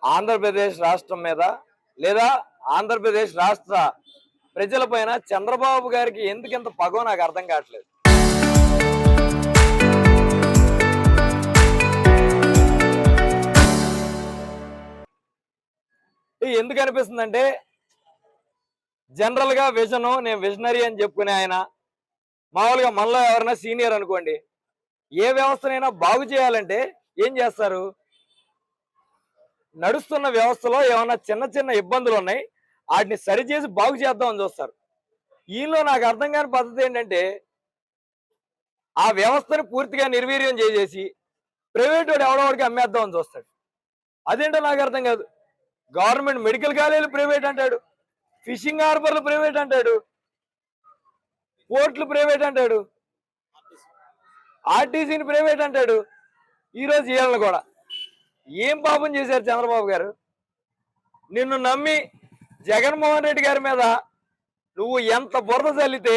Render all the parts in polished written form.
ఆంధ్రప్రదేశ్ రాష్ట్రం మీద లేదా ఆంధ్రప్రదేశ్ రాష్ట్ర ప్రజలపైన చంద్రబాబు గారికి ఎందుకింత పగో నాకు అర్థం కావట్లేదు. ఎందుకు అనిపిస్తుందంటే జనరల్ గా నేను విజనరీ అని చెప్పుకునే ఆయన మామూలుగా మనలో ఎవరైనా సీనియర్ అనుకోండి, ఏ వ్యవస్థనైనా బాగు చేయాలంటే ఏం చేస్తారు? నడుస్తున్న వ్యవస్థలో ఏమైనా చిన్న చిన్న ఇబ్బందులు ఉన్నాయి, వాటిని సరిచేసి బాగు చేద్దామని చూస్తారు. ఈలో నాకు అర్థం కాని పద్ధతి ఏంటంటే ఆ వ్యవస్థను పూర్తిగా నిర్వీర్యం చేసేసి ప్రైవేట్ వాడు ఎవడోడికి అమ్మేద్దామని చూస్తాడు. అదేంటో నాకు అర్థం కాదు. గవర్నమెంట్ మెడికల్ కాలేజీలు ప్రైవేట్ అంటాడు, ఫిషింగ్ హార్బర్లు ప్రైవేట్ అంటాడు, పోర్ట్లు ప్రైవేట్ అంటాడు, ఆర్టీసీని ప్రైవేట్ అంటాడు. ఈరోజు వీళ్ళని కూడా ఏం పాపం చేశారు చంద్రబాబు గారు? నిన్ను నమ్మి జగన్మోహన్ రెడ్డి గారి మీద నువ్వు ఎంత బురద చల్లితే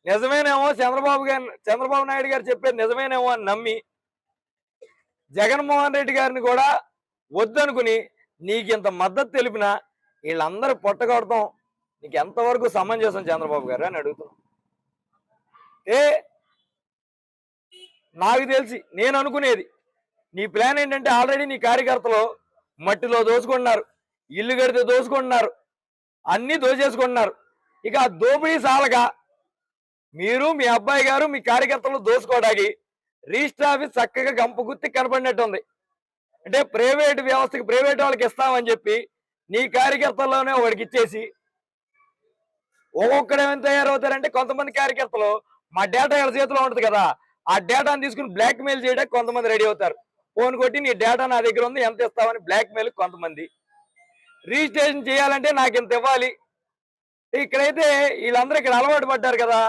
నిజమేనేమో చంద్రబాబు నాయుడు గారు చెప్పేది నిజమేనేమో అని నమ్మి జగన్మోహన్ రెడ్డి గారిని కూడా వద్దనుకుని నీకు ఇంత మద్దతు తెలిపినా వీళ్ళందరూ పొట్టగొడతాం నీకు ఎంతవరకు సమంజసం చంద్రబాబు గారు అని అడుగుతున్నాం. నాకు తెలిసి నేను అనుకునేది నీ ప్లాన్ ఏంటంటే ఆల్రెడీ నీ కార్యకర్తలు మట్టిలో దోచుకుంటున్నారు, ఇల్లు కడితే దోచుకుంటున్నారు, అన్నీ దోచేసుకుంటున్నారు. ఇక ఆ దోపిడీ సాలగా మీరు మీ అబ్బాయి గారు మీ కార్యకర్తలు దోచుకోవడానికి రిజిస్టర్ ఆఫీస్ చక్కగా గంప గుర్తి కనపడినట్టుంది. అంటే ప్రైవేట్ వ్యవస్థకి ప్రైవేట్ వాళ్ళకి ఇస్తామని చెప్పి నీ కార్యకర్తల్లోనే ఒకడికి ఇచ్చేసి ఒక్కొక్కడు ఏమైనా తయారవుతారంటే కొంతమంది కార్యకర్తలు మా డేటా వీళ్ళ చేతిలో ఉంటుంది కదా, ఆ డేటాను తీసుకుని బ్లాక్ మెయిల్ చేయడానికి కొంతమంది రెడీ అవుతారు. ఫోన్ కొట్టి నీ డేటా నా దగ్గర ఉంది ఎంత ఇస్తామని బ్లాక్ మెయిల్ కొంతమంది. రిజిస్ట్రేషన్ చేయాలంటే నాకు ఇంత ఇవ్వాలి. ఇక్కడైతే వీళ్ళందరూ ఇక్కడ అలవాటు పడ్డారు కదా,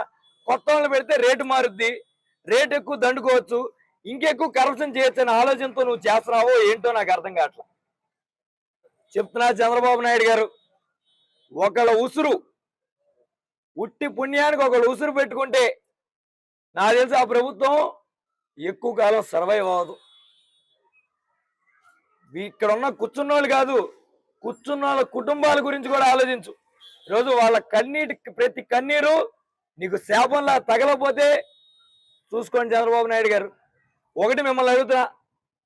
కొత్త వాళ్ళు పెడితే రేటు మారుద్ది, రేటు ఎక్కువ దండుకోవచ్చు, ఇంకెక్కువ కరప్షన్ చేయొచ్చు అనే ఆలోచనతో నువ్వు చేస్తున్నావో ఏంటో నాకు అర్థం కావట్లా. చెప్తున్నా చంద్రబాబు నాయుడు గారు, ఒకళ్ళ ఉసురు ఉట్టి పుణ్యానికి ఒకళ్ళు ఉసురు పెట్టుకుంటే నాకు తెలిసి ఆ ప్రభుత్వం ఎక్కువ కాలం సర్వైవ్ అవ్వదు. ఇక్కడ ఉన్న కూర్చున్నోళ్ళు కాదు, కూర్చున్న వాళ్ళ కుటుంబాల గురించి కూడా ఆలోచించు. ఈరోజు వాళ్ళ ప్రతి కన్నీరు నీకు శాపంలా తగలపోతే చూసుకోండి చంద్రబాబు నాయుడు గారు. ఒకటి మిమ్మల్ని అడుగుతున్నా,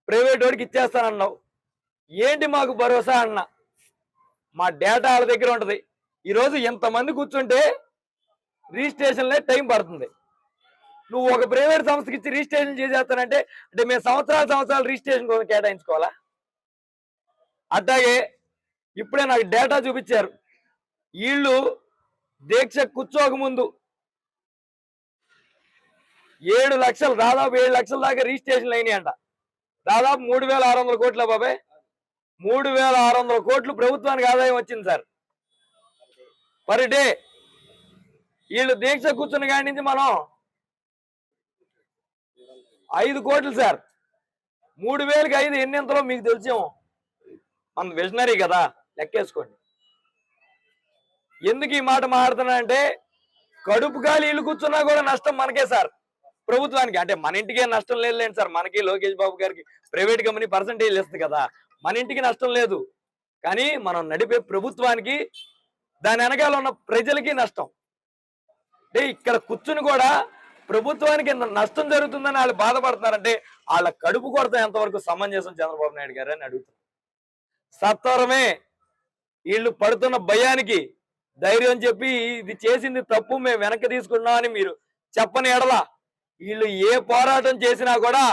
ప్రైవేట్ వాడికి ఇచ్చేస్తానన్నావు, ఏంటి మాకు భరోసా అన్నా? మా డేటా వాళ్ళ దగ్గర ఉంటుంది. ఈరోజు ఎంతమంది కూర్చుంటే రిజిస్ట్రేషన్లే టైం పడుతుంది. నువ్వు ఒక ప్రైవేట్ సంస్థకి ఇచ్చి రిజిస్ట్రేషన్ చేసేస్తానంటే అంటే మేము సంవత్సరాలు రిజిస్ట్రేషన్ కోసం కేటాయించుకోవాలా? అట్లాగే ఇప్పుడే నాకు డేటా చూపించారు. వీళ్ళు దీక్ష కూర్చోక ముందు 7 లక్షలు దాదాపు 7 లక్షల దాకా రిజిస్ట్రేషన్లు అయినాయి అంట. దాదాపు 3,600 కోట్ల బాబాయ్, 3,600 కోట్లు ప్రభుత్వానికి ఆదాయం వచ్చింది సార్ పర్ డే. వీళ్ళు దీక్ష కూర్చున్న కాడి నుంచి మనం 5 కోట్లు సార్. 3,000కి 5 ఎన్నింతలో మీకు తెలిసేమో, మన విజనరీ కదా, లెక్కేసుకోండి. ఎందుకు ఈ మాట మాట్లాడుతున్నానంటే కడుపు కాలి ఇల్లు కూర్చున్నా కూడా నష్టం మనకే సార్, ప్రభుత్వానికి. అంటే మన ఇంటికే నష్టం లేదులేండి సార్, మనకి లోకేష్ బాబు గారికి ప్రైవేట్ కంపెనీ పర్సంటేజ్ ఇస్తుంది కదా, మన ఇంటికి నష్టం లేదు. కానీ మనం నడిపే ప్రభుత్వానికి దాని వెనకాల ఉన్న ప్రజలకి నష్టం. అంటే ఇక్కడ కూర్చుని కూడా ప్రభుత్వానికి నష్టం జరుగుతుందని వాళ్ళు బాధపడుతున్నారంటే వాళ్ళ కడుపు కొడత ఎంతవరకు సమంజసం చంద్రబాబు నాయుడు గారు అని అడుగుతున్నారు. సత్వరమే వీళ్ళు పడుతున్న భయానికి ధైర్యం చెప్పి ఇది చేసింది తప్పు, మేము వెనక్కి తీసుకున్నామని మీరు చెప్పని ఎడల వీళ్ళు ఏ పోరాటం చేసినా కూడా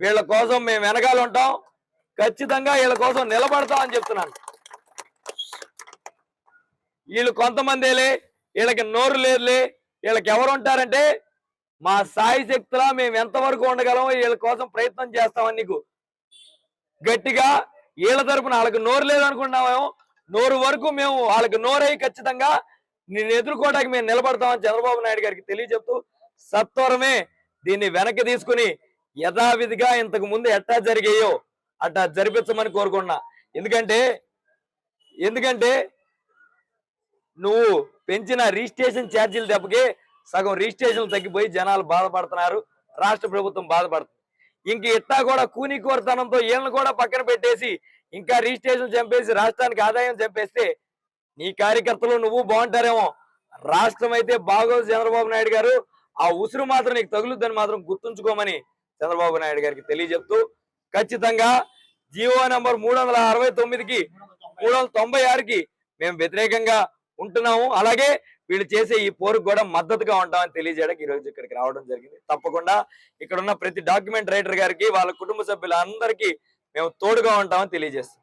వీళ్ళ కోసం మేము వెనకాల ఉంటాం, ఖచ్చితంగా వీళ్ళ కోసం నిలబడతాం అని చెప్తున్నాను. వీళ్ళు కొంతమందేలే, వీళ్ళకి నోరు లేదులే, వీళ్ళకి ఎవరు ఉంటారంటే మా సాయి శక్తులా మేము ఎంతవరకు ఉండగలమో వీళ్ళ కోసం ప్రయత్నం చేస్తామని నీకు గట్టిగా వీళ్ళ తరపున వాళ్ళకి నోరు లేదనుకున్నామేమో, నోరు వరకు మేము వాళ్ళకి నోరై ఖచ్చితంగా నేను ఎదుర్కోవడానికి మేము నిలబడతామని చంద్రబాబు నాయుడు గారికి తెలియజెప్తూ సత్వరమే దీన్ని వెనక్కి తీసుకుని యథావిధిగా ఇంతకు ముందు ఎట్టా జరిగాయో అట్టా జరిపించమని కోరుకున్నా. ఎందుకంటే నువ్వు పెంచిన రిజిస్ట్రేషన్ ఛార్జీలు దెబ్బకి సగం రిజిస్ట్రేషన్లు తగ్గిపోయి జనాలు బాధపడుతున్నారు, రాష్ట్ర ప్రభుత్వం బాధపడుతుంది. ఇంక ఇట్టా కూడా కూనికోరతనంతో వీళ్ళని కూడా పక్కన పెట్టేసి ఇంకా రిజిస్ట్రేషన్ చంపేసి రాష్ట్రానికి ఆదాయం చంపేస్తే నీ కార్యకర్తలు నువ్వు బాగుంటారేమో, రాష్ట్రం అయితే బాగోదు చంద్రబాబు నాయుడు గారు. ఆ ఉసురు మాత్రం నీకు తగులుద్దని మాత్రం గుర్తుంచుకోమని చంద్రబాబు నాయుడు గారికి తెలియజెప్తూ, ఖచ్చితంగా జీవో నెంబర్ 369కి 396కి మేము వ్యతిరేకంగా ఉంటున్నాము. అలాగే వీళ్ళు చేసే ఈ పోరుకు కూడా మద్దతుగా ఉంటామని తెలియజేయడానికి ఈ రోజు ఇక్కడికి రావడం జరిగింది. తప్పకుండా ఇక్కడ ఉన్న ప్రతి డాక్యుమెంట్ రైటర్ గారికి, వాళ్ళ కుటుంబ సభ్యులందరికీ మేము తోడుగా ఉంటామని తెలియజేస్తాం.